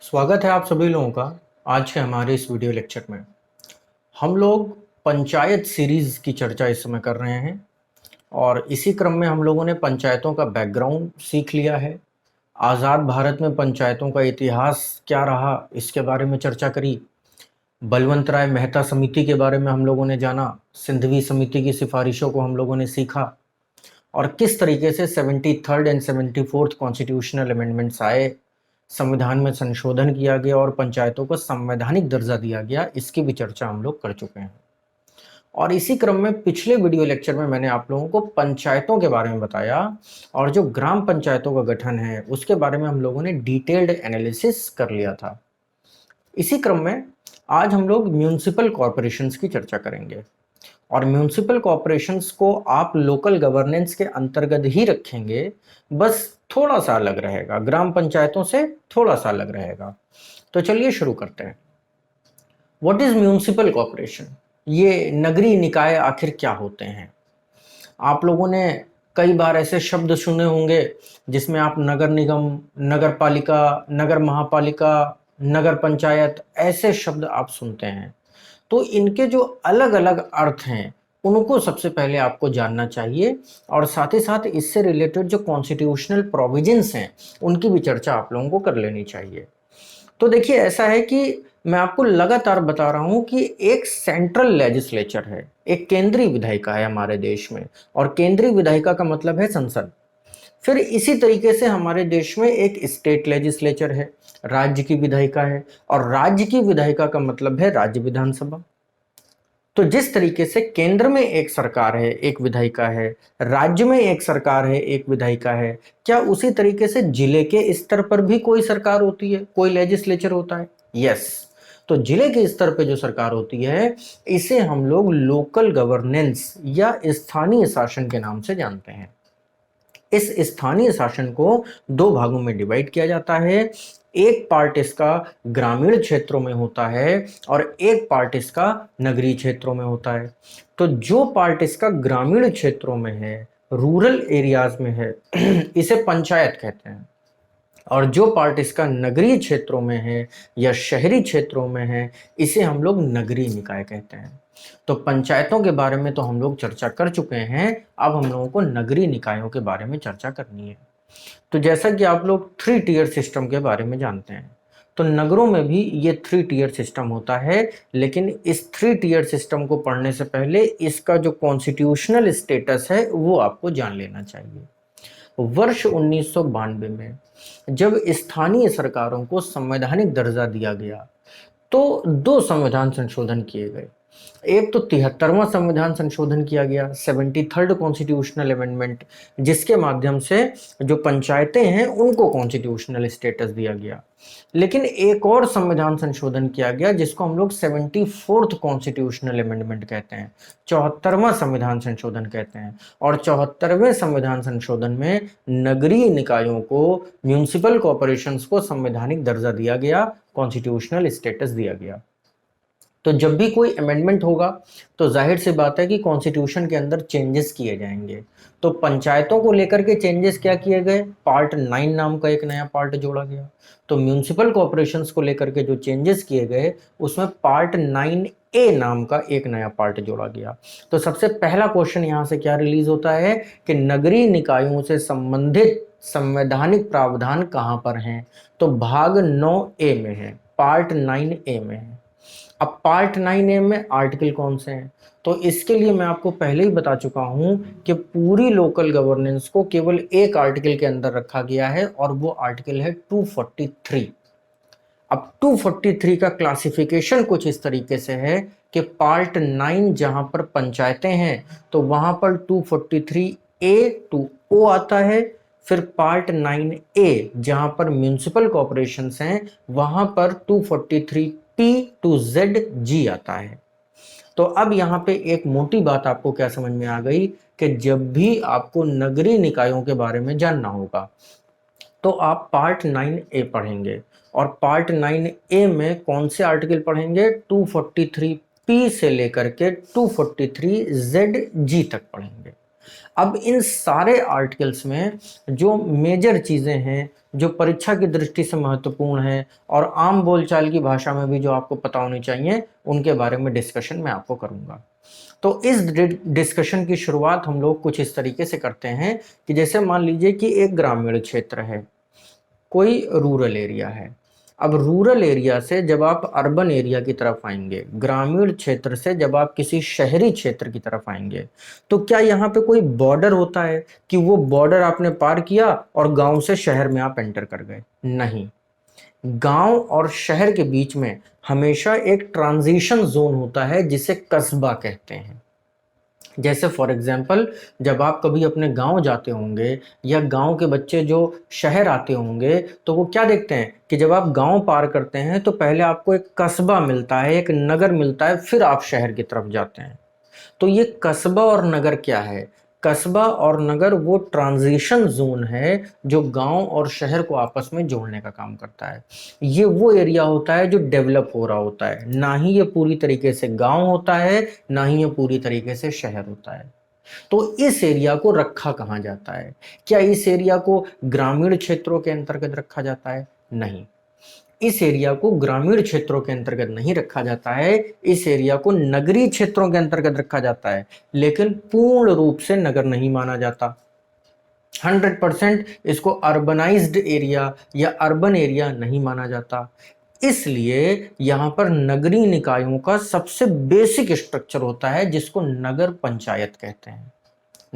स्वागत है आप सभी लोगों का आज के हमारे इस वीडियो लेक्चर में। हम लोग पंचायत सीरीज की चर्चा इस समय कर रहे हैं और इसी क्रम में हम लोगों ने पंचायतों का बैकग्राउंड सीख लिया है। आज़ाद भारत में पंचायतों का इतिहास क्या रहा इसके बारे में चर्चा करी। बलवंत राय मेहता समिति के बारे में हम लोगों ने जाना। सिंधवी समिति की सिफारिशों को हम लोगों ने सीखा और किस तरीके से 73rd and 74th constitutional amendments आए, संविधान में संशोधन किया गया और पंचायतों को संवैधानिक दर्जा दिया गया, इसकी भी चर्चा हम लोग कर चुके हैं। और इसी क्रम में पिछले वीडियो लेक्चर में मैंने आप लोगों को पंचायतों के बारे में बताया और जो ग्राम पंचायतों का गठन है उसके बारे में हम लोगों ने डिटेल्ड एनालिसिस कर लिया था। इसी क्रम में आज हम लोग म्यूनिसिपल कॉरपोरेशंस की चर्चा करेंगे और म्यूनिसिपल कॉरपोरेशंस को आप लोकल गवर्नेंस के अंतर्गत ही रखेंगे, बस थोड़ा सा अलग रहेगा, ग्राम पंचायतों से थोड़ा सा अलग रहेगा। तो चलिए शुरू करते हैं। What is municipal corporation? ये नगरीय निकाय आखिर क्या होते हैं? आप लोगों ने कई बार ऐसे शब्द सुने होंगे जिसमें आप नगर निगम, नगर पालिका, नगर महापालिका, नगर पंचायत ऐसे शब्द आप सुनते हैं। तो इनके जो अलग अलग अर्थ हैं उनको सबसे पहले आपको जानना चाहिए और साथ ही साथ इससे रिलेटेड जो कॉन्स्टिट्यूशनल प्रोविजंस हैं उनकी भी चर्चा आप लोगों को कर लेनी चाहिए। तो देखिए, ऐसा है कि मैं आपको लगातार बता रहा हूं कि एक सेंट्रल लेजिस्लेचर है, एक केंद्रीय विधायिका है हमारे देश में, और केंद्रीय विधायिका का मतलब है संसद। फिर इसी तरीके से हमारे देश में एक स्टेट लेजिस्लेचर है, राज्य की विधायिका है, और राज्य की विधायिका का मतलब है राज्य विधानसभा। तो जिस तरीके से केंद्र में एक सरकार है, एक विधायिका है, राज्य में एक सरकार है, एक विधायिका है, क्या उसी तरीके से जिले के स्तर पर भी कोई सरकार होती है, कोई लेजिस्लेचर होता है? यस। तो जिले के स्तर पे जो सरकार होती है इसे हम लोग लोकल गवर्नेंस या स्थानीय शासन के नाम से जानते हैं। इस स्थानीय शासन को दो भागों में डिवाइड किया जाता है। एक पार्ट इसका ग्रामीण क्षेत्रों में होता है और एक पार्ट इसका नगरीय क्षेत्रों में होता है। तो जो पार्ट इसका ग्रामीण क्षेत्रों में है, रूरल एरियाज में है, इसे पंचायत कहते हैं, और जो पार्ट इसका नगरीय क्षेत्रों में है या शहरी क्षेत्रों में है इसे हम लोग नगरीय निकाय कहते हैं। तो पंचायतों के बारे में तो हम लोग चर्चा कर चुके हैं, अब हम लोगों को नगरीय निकायों के बारे में चर्चा करनी है। तो जैसा कि आप लोग 3 टियर सिस्टम के बारे में जानते हैं, तो नगरों में भी ये 3 टियर सिस्टम होता है, लेकिन इस 3 टियर सिस्टम को पढ़ने से पहले इसका जो कॉन्स्टिट्यूशनल स्टेटस है वो आपको जान लेना चाहिए। वर्ष 1992 में जब स्थानीय सरकारों को संवैधानिक दर्जा दिया गया तो दो संविधान संशोधन किए गए। एक तो 73वां संविधान संशोधन किया गया, 73rd कॉन्स्टिट्यूशनल अमेंडमेंट, जिसके माध्यम से जो पंचायतें हैं उनको कॉन्स्टिट्यूशनल स्टेटस दिया गया। लेकिन एक और संविधान संशोधन किया गया जिसको हम लोग 74th कॉन्स्टिट्यूशनल अमेंडमेंट कहते हैं, 74वां संविधान संशोधन कहते हैं। और 74वें संविधान संशोधन में नगरीय निकायों को, म्यूनिसिपल कॉरपोरेशंस को संवैधानिक दर्जा दिया गया, कॉन्स्टिट्यूशनल स्टेटस दिया गया। तो जब भी कोई अमेंडमेंट होगा तो जाहिर सी बात है कि कॉन्स्टिट्यूशन के अंदर चेंजेस किए जाएंगे। तो पंचायतों को लेकर के चेंजेस क्या किए गए? पार्ट 9 नाम का एक नया पार्ट जोड़ा गया। तो म्यूनिसिपल कॉरपोरेशंस को लेकर के जो चेंजेस किए गए उसमें पार्ट 9A नाम का एक नया पार्ट जोड़ा गया। तो सबसे पहला क्वेश्चन यहाँ से क्या रिलीज होता है कि नगरीय निकायों से संबंधित संवैधानिक प्रावधान कहाँ पर हैं? तो भाग 9A में है, पार्ट 9A में है। अब पार्ट 9A में आर्टिकल कौन से हैं? तो इसके लिए मैं आपको पहले ही बता चुका हूं कि पूरी लोकल गवर्नेंस को केवल एक आर्टिकल के अंदर रखा गया है और वो आर्टिकल है 243। अब 243 का क्लासिफिकेशन कुछ इस तरीके से है कि पार्ट 9 जहां पर पंचायतें हैं तो वहां पर 243A to O आता है। फिर पार्ट 9A जहां पर म्यूनिसिपल कॉरपोरेशंस हैं वहां पर 243P to ZG आता है। तो अब यहाँ पे एक मोटी बात आपको क्या समझ में आ गई कि जब भी आपको नगरीय निकायों के बारे में जानना होगा तो आप पार्ट 9A पढ़ेंगे, और पार्ट 9A में कौन से आर्टिकल पढ़ेंगे? 243P से लेकर के 243ZG तक पढ़ेंगे। अब इन सारे आर्टिकल्स में जो मेजर चीज़ें हैं, जो परीक्षा की दृष्टि से महत्वपूर्ण है और आम बोलचाल की भाषा में भी जो आपको पता होनी चाहिए, उनके बारे में डिस्कशन मैं आपको करूंगा। तो इस डिस्कशन की शुरुआत हम लोग कुछ इस तरीके से करते हैं कि जैसे मान लीजिए कि एक ग्रामीण क्षेत्र है, कोई रूरल एरिया है। अब रूरल एरिया से जब आप अर्बन एरिया की तरफ आएंगे, ग्रामीण क्षेत्र से जब आप किसी शहरी क्षेत्र की तरफ आएंगे, तो क्या यहाँ पे कोई बॉर्डर होता है कि वो बॉर्डर आपने पार किया और गांव से शहर में आप एंटर कर गए? नहीं। गांव और शहर के बीच में हमेशा एक ट्रांजिशन जोन होता है जिसे कस्बा कहते हैं। जैसे फॉर एग्जाम्पल, जब आप कभी अपने गांव जाते होंगे या गांव के बच्चे जो शहर आते होंगे, तो वो क्या देखते हैं कि जब आप गांव पार करते हैं तो पहले आपको एक कस्बा मिलता है, एक नगर मिलता है, फिर आप शहर की तरफ जाते हैं। तो ये कस्बा और नगर क्या है? कस्बा और नगर वो ट्रांजिशन जोन है जो गांव और शहर को आपस में जोड़ने का काम करता है। ये वो एरिया होता है जो डेवलप हो रहा होता है, ना ही ये पूरी तरीके से गांव होता है, ना ही ये पूरी तरीके से शहर होता है। तो इस एरिया को रखा कहाँ जाता है? क्या इस एरिया को ग्रामीण क्षेत्रों के अंतर्गत रखा जाता है? नहीं, इस एरिया को ग्रामीण क्षेत्रों के अंतर्गत नहीं रखा जाता है, इस एरिया को नगरीय क्षेत्रों के अंतर्गत रखा जाता है, लेकिन पूर्ण रूप से नगर नहीं माना जाता। 100% इसको अर्बनाइज्ड एरिया या अर्बन एरिया नहीं माना जाता। इसलिए यहां पर नगरीय निकायों का सबसे बेसिक स्ट्रक्चर होता है जिसको नगर पंचायत कहते हैं।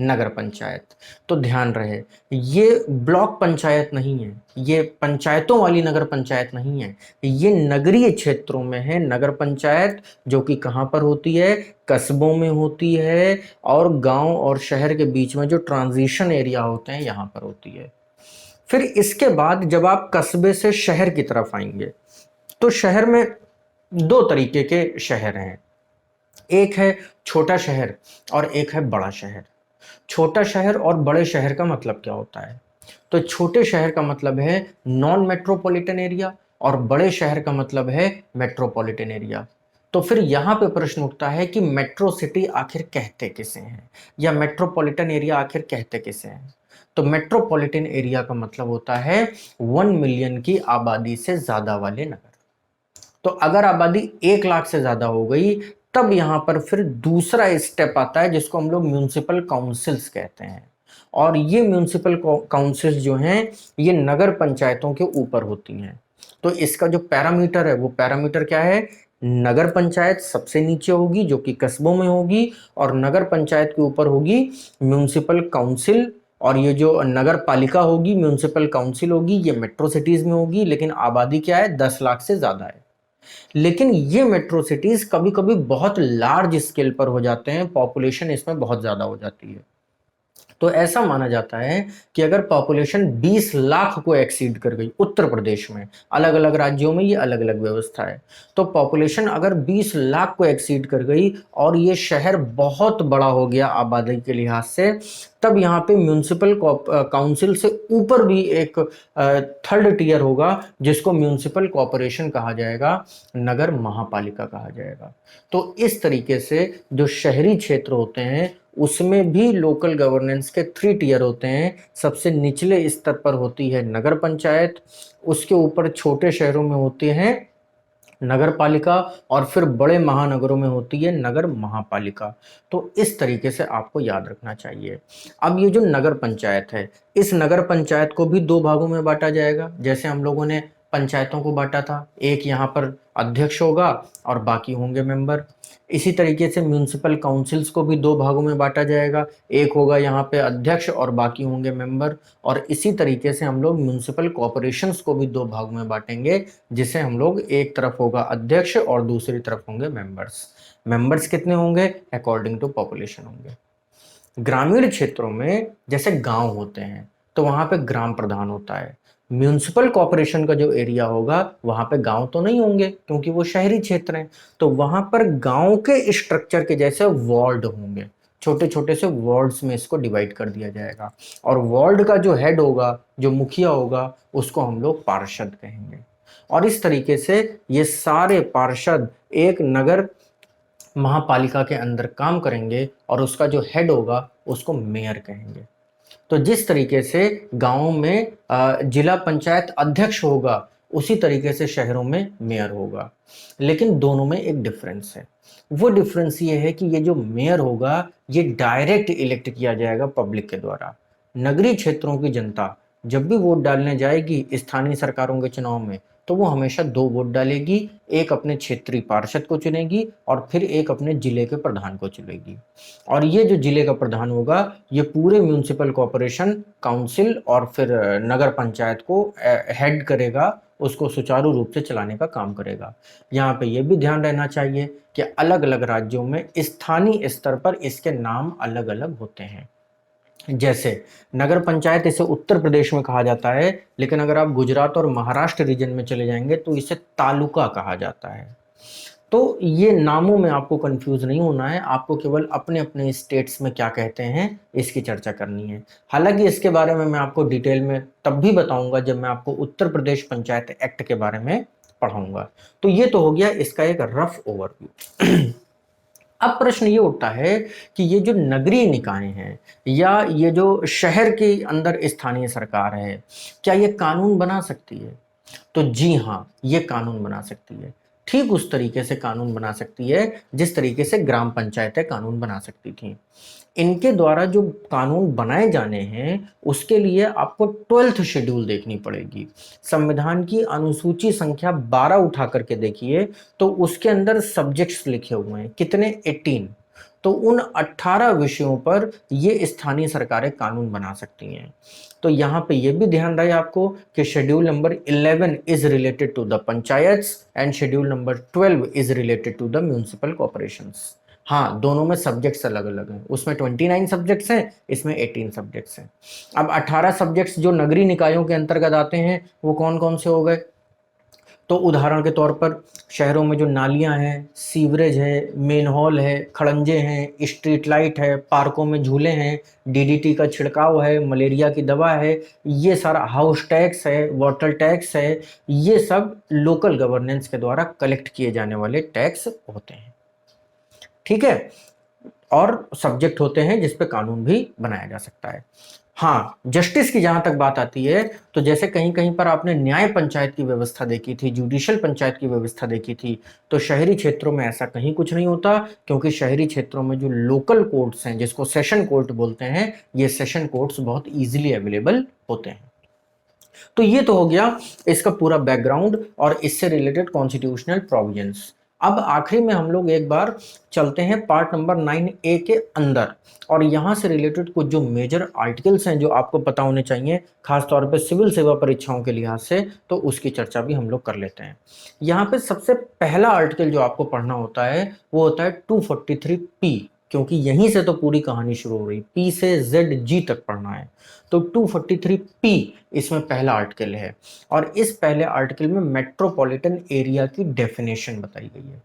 नगर पंचायत। तो ध्यान रहे, ये ब्लॉक पंचायत नहीं है, ये पंचायतों वाली नगर पंचायत नहीं है, ये नगरीय क्षेत्रों में है नगर पंचायत, जो कि कहाँ पर होती है? कस्बों में होती है, और गांव और शहर के बीच में जो ट्रांजिशन एरिया होते हैं यहां पर होती है। फिर इसके बाद जब आप कस्बे से शहर की तरफ आएंगे, तो शहर में दो तरीके के शहर हैं। एक है छोटा शहर और एक है बड़ा शहर। छोटा शहर और बड़े शहर का मतलब क्या होता है? तो छोटे शहर का मतलब है नॉन मेट्रोपॉलिटन एरिया, और बड़े शहर का मतलब है मेट्रोपॉलिटन एरिया। तो फिर यहाँ पे प्रश्न उठता है कि मेट्रो सिटी आखिर कहते किसे हैं, या मेट्रोपॉलिटन एरिया आखिर कहते किसे हैं? तो मेट्रोपॉलिटन एरिया का मतलब होता है 1 मिलियन की आबादी से ज्यादा वाले नगर। तो अगर आबादी 1 लाख से ज्यादा हो गई, तब यहां पर फिर दूसरा स्टेप आता है जिसको हम लोग म्यूनिसिपल काउंसिल्स कहते हैं। और ये म्यूनिसिपल काउंसिल्स जो हैं, ये नगर पंचायतों के ऊपर होती हैं। तो इसका जो पैरामीटर है, वो पैरामीटर क्या है? नगर पंचायत सबसे नीचे होगी जो कि कस्बों में होगी, और नगर पंचायत के ऊपर होगी म्यूनिसिपल काउंसिल, और ये जो नगर पालिका होगी, म्यूनिसिपल काउंसिल होगी, ये मेट्रो सिटीज में होगी, लेकिन आबादी क्या है? 10 लाख से ज्यादा है। लेकिन ये मेट्रो सिटीज कभी कभी बहुत लार्ज स्केल पर हो जाते हैं, पॉपुलेशन इसमें बहुत ज्यादा हो जाती है। तो ऐसा माना जाता है कि अगर पॉपुलेशन 20 लाख को एक्सीड कर गई उत्तर प्रदेश में, अलग अलग राज्यों में ये अलग अलग व्यवस्था है, तो पॉपुलेशन अगर 20 लाख को एक्सीड कर गई और ये शहर बहुत बड़ा हो गया आबादी के लिहाज से, तब यहाँ पे म्यूनिसिपल काउंसिल से ऊपर भी एक थर्ड टीयर होगा जिसको म्यूनिसिपल कॉरपोरेशन कहा जाएगा, नगर महापालिका कहा जाएगा। तो इस तरीके से जो शहरी क्षेत्र होते हैं उसमें भी लोकल गवर्नेंस के 3 टीयर होते हैं। सबसे निचले स्तर पर होती है नगर पंचायत, उसके ऊपर छोटे शहरों में होते हैं नगर पालिका, और फिर बड़े महानगरों में होती है नगर महापालिका। तो इस तरीके से आपको याद रखना चाहिए। अब ये जो नगर पंचायत है, इस नगर पंचायत को भी 2 भागों में बांटा जाएगा। जैसे हम लोगों ने पंचायतों को बांटा था, एक यहाँ पर अध्यक्ष होगा और बाकी होंगे मेंबर। इसी तरीके से म्यूनिसिपल काउंसिल्स को भी 2 भागों में बांटा जाएगा, एक होगा यहाँ पे अध्यक्ष और बाकी होंगे मेंबर। और इसी तरीके से हम लोग म्यूनिसिपल कॉरपोरेशंस को भी 2 भागों में बांटेंगे, जिसे हम लोग एक तरफ होगा अध्यक्ष और दूसरी तरफ होंगे मेंबर्स। मेंबर्स कितने होंगे? अकॉर्डिंग टू पॉपुलेशन होंगे। ग्रामीण क्षेत्रों में जैसे गांव होते हैं तो वहां पे ग्राम प्रधान होता है। म्यूनिसिपल कॉरपोरेशन का जो एरिया होगा वहां पे गांव तो नहीं होंगे क्योंकि वो शहरी क्षेत्र हैं, तो वहां पर गांव के स्ट्रक्चर के जैसे वार्ड होंगे, छोटे छोटे से वार्ड्स में इसको डिवाइड कर दिया जाएगा। और वार्ड का जो हेड होगा, जो मुखिया होगा, उसको हम लोग पार्षद कहेंगे। और इस तरीके से ये सारे पार्षद एक नगर महापालिका के अंदर काम करेंगे और उसका जो हेड होगा उसको मेयर कहेंगे। तो जिस तरीके से गाँव में जिला पंचायत अध्यक्ष होगा, उसी तरीके से शहरों में मेयर होगा। लेकिन दोनों में एक डिफरेंस है। वो डिफरेंस ये है कि ये जो मेयर होगा, ये डायरेक्ट इलेक्ट किया जाएगा पब्लिक के द्वारा। नगरीय क्षेत्रों की जनता जब भी वोट डालने जाएगी स्थानीय सरकारों के चुनाव में, तो वो हमेशा 2 वोट डालेगी, एक अपने क्षेत्रीय पार्षद को चुनेगी और फिर एक अपने जिले के प्रधान को चुनेगी। और ये जो जिले का प्रधान होगा, ये पूरे म्युनिसिपल कॉर्पोरेशन, काउंसिल और फिर नगर पंचायत को हेड करेगा, उसको सुचारू रूप से चलाने का काम करेगा। यहाँ पे ये भी ध्यान रहना चाहिए कि अलग-अलग राज्यों में स्थानीय स्तर पर इसके नाम अलग-अलग होते हैं। जैसे नगर पंचायत इसे उत्तर प्रदेश में कहा जाता है, लेकिन अगर आप गुजरात और महाराष्ट्र रीजन में चले जाएंगे तो इसे तालुका कहा जाता है। तो ये नामों में आपको कंफ्यूज नहीं होना है, आपको केवल अपने अपने स्टेट्स में क्या कहते हैं इसकी चर्चा करनी है। हालांकि इसके बारे में मैं आपको डिटेल में तब भी बताऊंगा जब मैं आपको उत्तर प्रदेश पंचायत एक्ट के बारे में पढ़ाऊंगा। तो ये तो हो गया इसका एक रफ ओवरव्यू। अब प्रश्न ये उठता है कि ये जो नगरीय निकाय हैं या ये जो शहर के अंदर स्थानीय सरकार है, क्या ये कानून बना सकती है? तो जी हाँ, ये कानून बना सकती है। ठीक उस तरीके से कानून बना सकती है जिस तरीके से ग्राम पंचायतें कानून बना सकती थीं। इनके द्वारा जो कानून बनाए जाने हैं, उसके लिए आपको 12th शेड्यूल देखनी पड़ेगी। संविधान की अनुसूची संख्या 12 उठा करके देखिए, तो उसके अंदर सब्जेक्ट्स लिखे हुए हैं। कितने? 18। तो उन 18 विषयों पर ये स्थानीय सरकारें कानून बना सकती हैं। तो यहाँ पे ये भी ध्यान रहे आपको कि schedule number 11 is related to the panchayats and schedule number 12 is related to the municipal corporations. हाँ, दोनों में सब्जेक्ट्स अलग अलग हैं। उसमें 29 सब्जेक्ट्स हैं, इसमें 18 सब्जेक्ट्स हैं। अब 18 सब्जेक्ट्स जो नगरीय निकायों के अंतर्गत आते हैं, वो कौन कौन से हो गए? तो उदाहरण के तौर पर शहरों में जो नालियां हैं, सीवरेज है, मेन हॉल है, खड़ंजे हैं, स्ट्रीट लाइट है, पार्कों में झूले हैं, डीडीटी का छिड़काव है, मलेरिया की दवा है, ये सारा हाउस टैक्स है, वाटर टैक्स है, ये सब लोकल गवर्नेंस के द्वारा कलेक्ट किए जाने वाले टैक्स होते हैं। ठीक है, और सब्जेक्ट होते हैं जिस पे कानून भी बनाया जा सकता है। हाँ, जस्टिस की जहां तक बात आती है, तो जैसे कहीं कहीं पर आपने न्याय पंचायत की व्यवस्था देखी थी, जुडिशियल पंचायत की व्यवस्था देखी थी, तो शहरी क्षेत्रों में ऐसा कहीं कुछ नहीं होता, क्योंकि शहरी क्षेत्रों में जो लोकल कोर्ट्स हैं, जिसको सेशन कोर्ट बोलते हैं, ये सेशन कोर्ट्स बहुत इजीली अवेलेबल होते हैं। तो ये तो हो गया इसका पूरा बैकग्राउंड और इससे रिलेटेड कॉन्स्टिट्यूशनल प्रोविजंस। अब आखिरी में हम लोग एक बार चलते हैं पार्ट नंबर 9A के अंदर, और यहाँ से रिलेटेड कुछ जो मेजर आर्टिकल्स हैं जो आपको पता होने चाहिए, खास तौर पे सिविल सेवा परीक्षाओं के लिहाज से, तो उसकी चर्चा भी हम लोग कर लेते हैं। यहाँ पे सबसे पहला आर्टिकल जो आपको पढ़ना होता है वो होता है 243P, क्योंकि यहीं से तो पूरी कहानी शुरू हो रही, P से ZG तक पढ़ना है। तो 243P इसमें पहला आर्टिकल है, और इस पहले आर्टिकल में मेट्रोपॉलिटन एरिया की डेफिनेशन बताई गई है।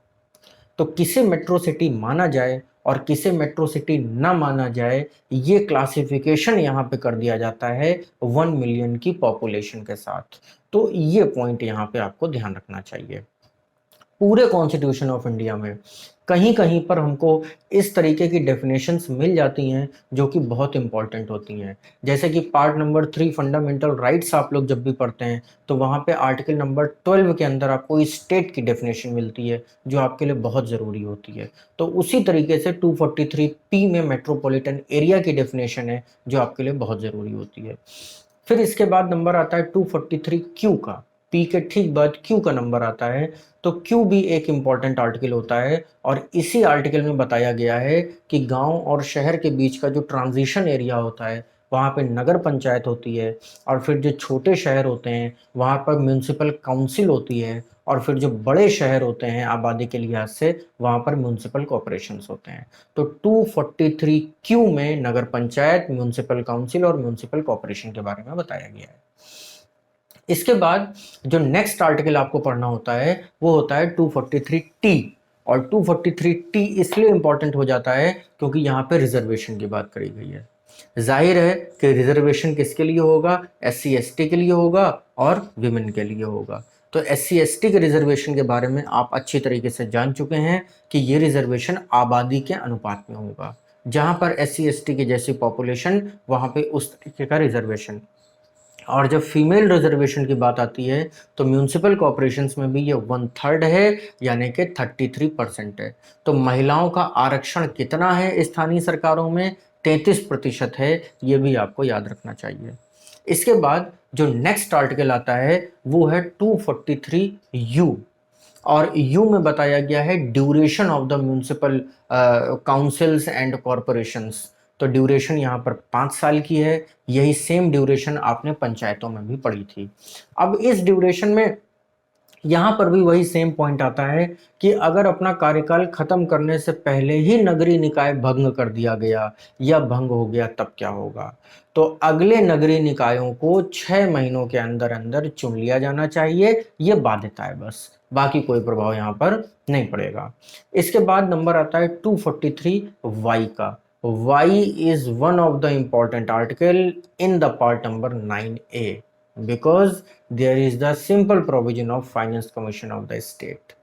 तो किसे मेट्रो सिटी माना जाए और किसे मेट्रो सिटी ना माना जाए, ये क्लासिफिकेशन यहाँ पे कर दिया जाता है 1 मिलियन की पॉपुलेशन के साथ। तो ये पॉइंट यहाँ पे आपको ध्यान रखना चाहिए। पूरे कॉन्स्टिट्यूशन ऑफ इंडिया में कहीं कहीं पर हमको इस तरीके की डेफिनेशंस मिल जाती हैं जो कि बहुत इंपॉर्टेंट होती हैं। जैसे कि पार्ट नंबर 3 फंडामेंटल राइट्स आप लोग जब भी पढ़ते हैं, तो वहाँ पे आर्टिकल नंबर 12 के अंदर आपको स्टेट की डेफिनेशन मिलती है जो आपके लिए बहुत ज़रूरी होती है। तो उसी तरीके से 243P में मेट्रोपॉलिटन एरिया की डेफिनेशन है जो आपके लिए बहुत ज़रूरी होती है। फिर इसके बाद नंबर आता है 243Q का, पी के ठीक बाद क्यू का नंबर आता है। तो क्यू भी एक इम्पॉर्टेंट आर्टिकल होता है, और इसी आर्टिकल में बताया गया है कि गांव और शहर के बीच का जो ट्रांजिशन एरिया होता है, वहाँ पे नगर पंचायत होती है, और फिर जो छोटे शहर होते हैं वहाँ पर म्यूनसिपल काउंसिल होती है, और फिर जो बड़े शहर होते हैं आबादी के लिहाज से, वहाँ पर म्यूनसिपल कॉर्पोरेशंस होते हैं। तो 243Q में नगर पंचायत, म्यूनसिपल काउंसिल और म्यूनसिपल कॉर्पोरेशन के बारे में बताया गया है। इसके बाद जो नेक्स्ट आर्टिकल आपको पढ़ना होता है वो होता है 243T, और 243T इसलिए इंपॉर्टेंट हो जाता है क्योंकि यहाँ पे रिजर्वेशन की बात करी गई है। जाहिर है कि रिजर्वेशन किसके लिए होगा? SC ST के लिए होगा और विमेन के लिए होगा। तो SC ST के रिजर्वेशन के बारे में आप अच्छी तरीके से जान चुके हैं कि ये रिजर्वेशन आबादी के अनुपात में होगा। जहाँ पर SC ST की जैसी पॉपुलेशन, वहाँ पे उस तरीके का रिजर्वेशन। और जब फीमेल रिजर्वेशन की बात आती है तो म्यूनिसिपल कॉरपोरेशंस में भी ये 1/3 है, यानी कि 33% है। तो महिलाओं का आरक्षण कितना है स्थानीय सरकारों में? 33% है, ये भी आपको याद रखना चाहिए। इसके बाद जो नेक्स्ट आर्टिकल आता है वो है 243U, और यू में बताया गया है duration of the municipal councils and corporations. तो ड्यूरेशन यहाँ पर 5 साल की है, यही सेम ड्यूरेशन आपने पंचायतों में भी पढ़ी थी। अब इस ड्यूरेशन में यहाँ पर भी वही सेम पॉइंट आता है कि अगर अपना कार्यकाल खत्म करने से पहले ही नगरीय निकाय भंग कर दिया गया या भंग हो गया तब क्या होगा? तो अगले नगरीय निकायों को 6 महीनों के अंदर अंदर चुन लिया जाना चाहिए, ये बाध्यता है बस, बाकी कोई प्रभाव यहाँ पर नहीं पड़ेगा। इसके बाद नंबर आता है 243Y का। Y is one of the important article in the part number 9A, because there is the simple provision of finance commission of the state।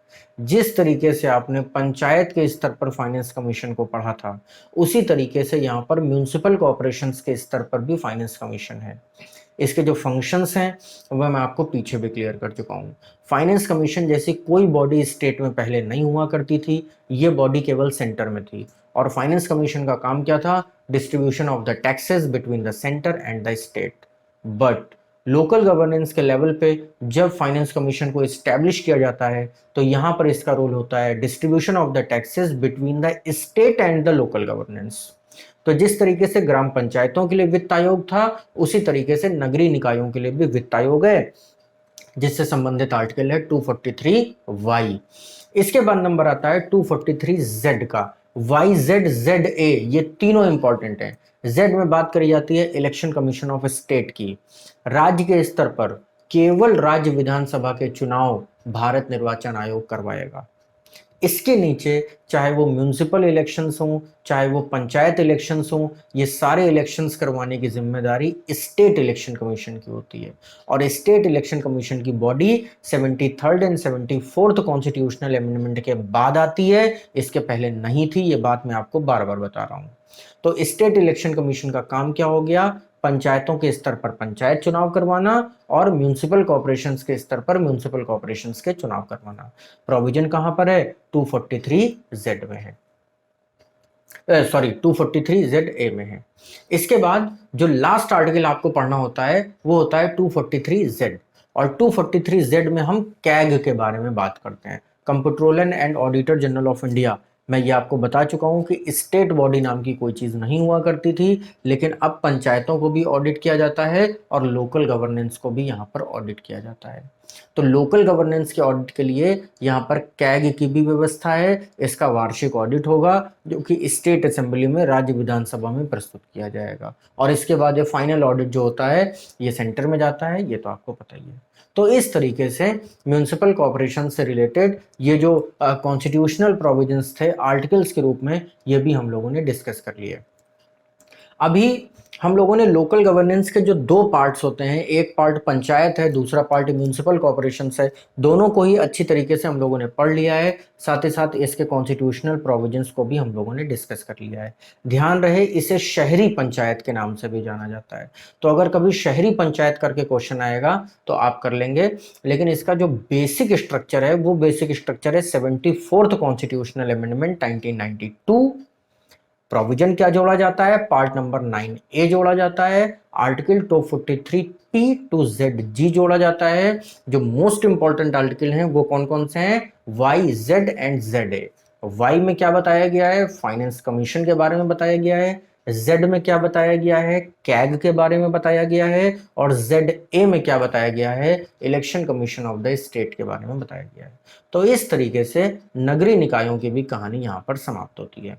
जिस तरीके से आपने पंचायत के स्तर पर फाइनेंस कमीशन को पढ़ा था, उसी तरीके से यहाँ पर म्यूनिसिपल कॉर्पोरेशंस के स्तर पर भी फाइनेंस कमीशन है। इसके जो फंक्शंस हैं वह मैं आपको पीछे भी क्लियर कर चुका हूँ। फाइनेंस कमीशन जैसी कोई बॉडी स्टेट में पहले नहीं हुआ करती थी, ये बॉडी केवल सेंटर में थी। और फाइनेंस कमीशन का काम क्या था? Distribution of the taxes between the centre and the state. But local governance के लेवल पे जब फाइनेंस कमीशन को इस्टेब्लिश किया जाता है तो यहाँ पर इसका रोल होता है distribution of the taxes between the state and the local governance. तो जिस तरीके से ग्राम पंचायतों के लिए वित्त आयोग था, उसी तरीके से नगरीय निकायों के लिए भी वित्त आयोग है, जिससे संबंधित आर्टिकल है 243Y। इसके बाद नंबर आता है 243Z का। YZZA, ये तीनों इंपॉर्टेंट हैं। Z में बात करी जाती है इलेक्शन कमीशन ऑफ स्टेट की। राज्य के स्तर पर केवल राज्य विधानसभा के चुनाव भारत निर्वाचन आयोग करवाएगा। इसके नीचे चाहे वो म्यूनिसिपल इलेक्शंस हों, चाहे वो पंचायत इलेक्शंस हों, ये सारे इलेक्शंस करवाने की जिम्मेदारी स्टेट इलेक्शन कमीशन की होती है। और स्टेट इलेक्शन कमीशन की body 73rd and 74th constitutional amendment के बाद आती है, इसके पहले नहीं थी। ये बात मैं आपको बार बार बता रहा हूँ। तो स्टेट इलेक्शन कमीशन का काम क्या हो गया? पंचायतों के स्तर पर पंचायत चुनाव करवाना और म्यूनिसिपल कॉर्पोरेशंस के स्तर पर म्यूनिसिपल कॉर्पोरेशंस के चुनाव करवाना। प्रोविजन कहां पर है? 243Z में है, सॉरी 243ZA में है। इसके बाद जो लास्ट आर्टिकल आपको पढ़ना होता है वो होता है 243Z। और 243Z में हम कैग के बारे में बात करते हैं, comptroller and auditor general of India. मैं ये आपको बता चुका हूँ कि स्टेट बॉडी नाम की कोई चीज़ नहीं हुआ करती थी, लेकिन अब पंचायतों को भी ऑडिट किया जाता है और लोकल गवर्नेंस को भी यहाँ पर ऑडिट किया जाता है। तो लोकल गवर्नेंस के ऑडिट के लिए यहाँ पर कैग की भी व्यवस्था है। इसका वार्षिक ऑडिट होगा जो कि स्टेट असेंबली में राज्य विधानसभा में प्रस्तुत किया जाएगा। और इसके बाद ये फाइनल ऑडिट जो होता है ये सेंटर में जाता है, ये तो आपको पता ही है। तो इस तरीके से म्यूनिसिपल कॉर्पोरेशन से रिलेटेड ये जो कॉन्स्टिट्यूशनल प्रोविजंस थे आर्टिकल्स के रूप में, ये भी हम लोगों ने डिस्कस कर लिए। अभी हम लोगों ने लोकल गवर्नेंस के जो दो पार्ट्स होते हैं, एक पार्ट पंचायत है, दूसरा पार्ट म्यूनिसिपल कॉर्पोरेशंस है, दोनों को ही अच्छी तरीके से हम लोगों ने पढ़ लिया है। साथ ही साथ इसके कॉन्स्टिट्यूशनल प्रोविजंस को भी हम लोगों ने डिस्कस कर लिया है। ध्यान रहे, इसे शहरी पंचायत के नाम से भी जाना जाता है। तो अगर कभी शहरी पंचायत करके क्वेश्चन आएगा तो आप कर लेंगे, लेकिन इसका जो बेसिक स्ट्रक्चर है वो बेसिक स्ट्रक्चर है 74th कॉन्स्टिट्यूशनल अमेंडमेंट 1992। प्रोविजन क्या जोड़ा जाता है? पार्ट नंबर 9A जोड़ा जाता है, आर्टिकल 243P to ZG जोड़ा जाता है। जो मोस्ट इंपॉर्टेंट आर्टिकल हैं वो कौन कौन से हैं? Y, Z and ZA। Y में क्या बताया गया है? फाइनेंस कमीशन के बारे में बताया गया है। Z में क्या बताया गया है? कैग के बारे में बताया गया है। और ZA में क्या बताया गया है? Election commission of the state के बारे में बताया गया है। तो इस तरीके से नगरीय निकायों की भी कहानी यहाँ पर समाप्त होती है।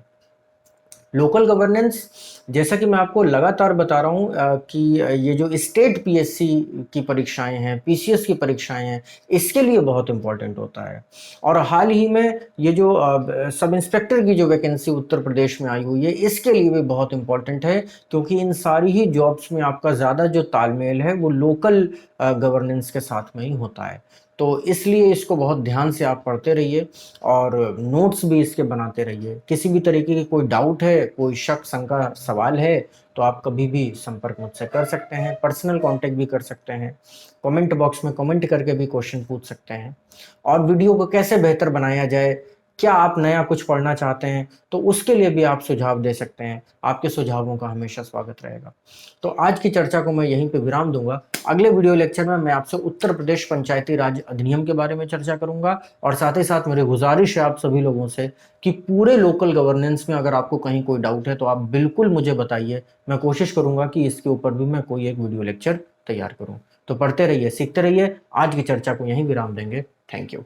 लोकल गवर्नेंस, जैसा कि मैं आपको लगातार बता रहा हूँ कि ये जो स्टेट पीएससी की परीक्षाएं हैं, पीसीएस की परीक्षाएं हैं, इसके लिए बहुत इंपॉर्टेंट होता है। और हाल ही में ये जो सब इंस्पेक्टर की जो वैकेंसी उत्तर प्रदेश में आई हुई है, इसके लिए भी बहुत इंपॉर्टेंट है, क्योंकि इन सारी ही जॉब्स में आपका ज़्यादा जो तालमेल है वो लोकल गवर्नेंस के साथ में ही होता है। तो इसलिए इसको बहुत ध्यान से आप पढ़ते रहिए और नोट्स भी इसके बनाते रहिए। किसी भी तरीके की कोई डाउट है, कोई शक, शंका, सवाल है तो आप कभी भी संपर्क मुझसे कर सकते हैं, पर्सनल कांटेक्ट भी कर सकते हैं, कमेंट बॉक्स में कमेंट करके भी क्वेश्चन पूछ सकते हैं। और वीडियो को कैसे बेहतर बनाया जाए, क्या आप नया कुछ पढ़ना चाहते हैं तो उसके लिए भी आप सुझाव दे सकते हैं। आपके सुझावों का हमेशा स्वागत रहेगा। तो आज की चर्चा को मैं यहीं पे विराम दूंगा। अगले वीडियो लेक्चर में मैं आपसे उत्तर प्रदेश पंचायती राज अधिनियम के बारे में चर्चा करूंगा और साथ ही साथ मेरी गुजारिश है आप सभी लोगों से कि पूरे लोकल गवर्नेंस में अगर आपको कहीं कोई डाउट है तो आप बिल्कुल मुझे बताइए। मैं कोशिश करूंगा कि इसके ऊपर भी मैं कोई एक वीडियो लेक्चर तैयार करूं। तो पढ़ते रहिए, सीखते रहिए। आज की चर्चा को यहीं विराम देंगे। Thank you.